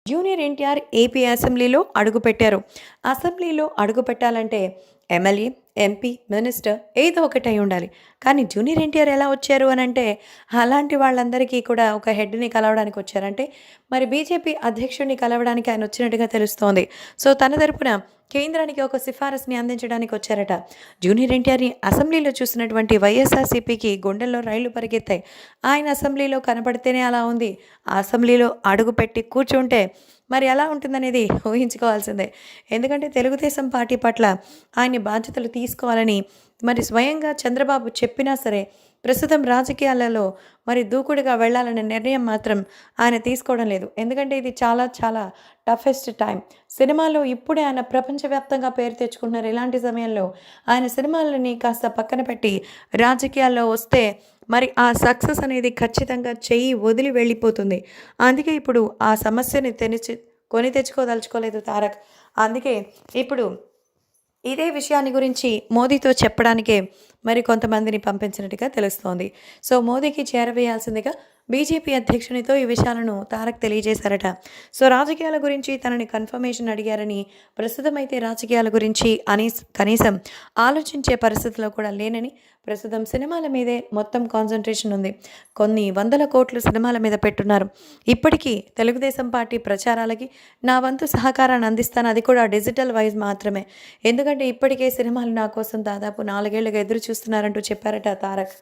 Junior NTR AP అసెంబ్లీలో అడుగుపెట్టారు. అసెంబ్లీలో అడుగుపెట్టాలంటే ఎమ్మెల్యే, ఎంపీ, మినిస్టర్ ఏదో ఒకటి అయి ఉండాలి. కానీ జూనియర్ ఎన్టీఆర్ ఎలా వచ్చారు అనంటే, అలాంటి వాళ్ళందరికీ కూడా ఒక హెడ్‌ని కలవడానికి వచ్చారంటే, మరి బీజేపీ అధ్యక్షుడిని కలవడానికి ఆయన వచ్చినట్టుగా తెలుస్తోంది. సో, తన తరపున కేంద్రానికి ఒక సిఫారసుని అందించడానికి వచ్చారట. జూనియర్ ఎన్టీఆర్‌ని అసెంబ్లీలో చూసినటువంటి వైఎస్ఆర్‌సీపీకి గుండెల్లో రైళ్లు పరిగెత్తాయి. ఆయన అసెంబ్లీలో కనపడితేనే అలా ఉంది. ఆ అసెంబ్లీలో అడుగుపెట్టి కూర్చుంటే మరి ఎలా ఉంటుందనేది ఊహించుకోవాల్సిందే. ఎందుకంటే తెలుగుదేశం పార్టీ పట్ల ఆయన బాధ్యతలు తీసుకోవాలని మరి స్వయంగా చంద్రబాబు చెప్పినా సరే, ప్రస్తుతం రాజకీయాలలో మరి దూకుడుగా వెళ్ళాలనే నిర్ణయం మాత్రం ఆయన తీసుకోవడం లేదు. ఎందుకంటే ఇది చాలా చాలా టఫెస్ట్ టైం. సినిమాలో ఇప్పుడే ఆయన ప్రపంచవ్యాప్తంగా పేరు తెచ్చుకుంటున్నారు. ఇలాంటి సమయంలో ఆయన సినిమాలని కాస్త పక్కన పెట్టి రాజకీయాల్లో వస్తే మరి ఆ సక్సెస్ అనేది ఖచ్చితంగా చెయ్యి వదిలి వెళ్ళిపోతుంది. అందుకే ఇప్పుడు ఆ సమస్యని కొని తెచ్చుకోదలుచుకోలేదు తారక్. అందుకే ఇప్పుడు ఇదే విషయాన్ని గురించి మోదీతో చెప్పడానికే మరి కొంతమందిని పంపించినట్టుగా తెలుస్తోంది. సో, మోదీకి చేరవేయాల్సిందిగా బీజేపీ అధ్యక్షునితో ఈ విషయాలను తారక్ తెలియజేశారట. సో, రాజకీయాల గురించి తనని కన్ఫర్మేషన్ అడిగారని, ప్రస్తుతం అయితే రాజకీయాల గురించి కనీసం ఆలోచించే పరిస్థితిలో కూడా లేనని, ప్రస్తుతం సినిమాల మీదే మొత్తం కాన్సంట్రేషన్ ఉంది. కొన్ని వందల కోట్లు సినిమాల మీద పెట్టున్నారు. ఇప్పటికీ తెలుగుదేశం పార్టీ ప్రచారాలకి నా వంతు సహకారాన్ని అందిస్తాను. అది కూడా డిజిటల్ వైజ్ మాత్రమే. ఎందుకంటే ఇప్పటికే సినిమాలు నా కోసం దాదాపు 4 ఏళ్లుగా ఎదురు చూస్తున్నారంటూ చెప్పారట తారక్.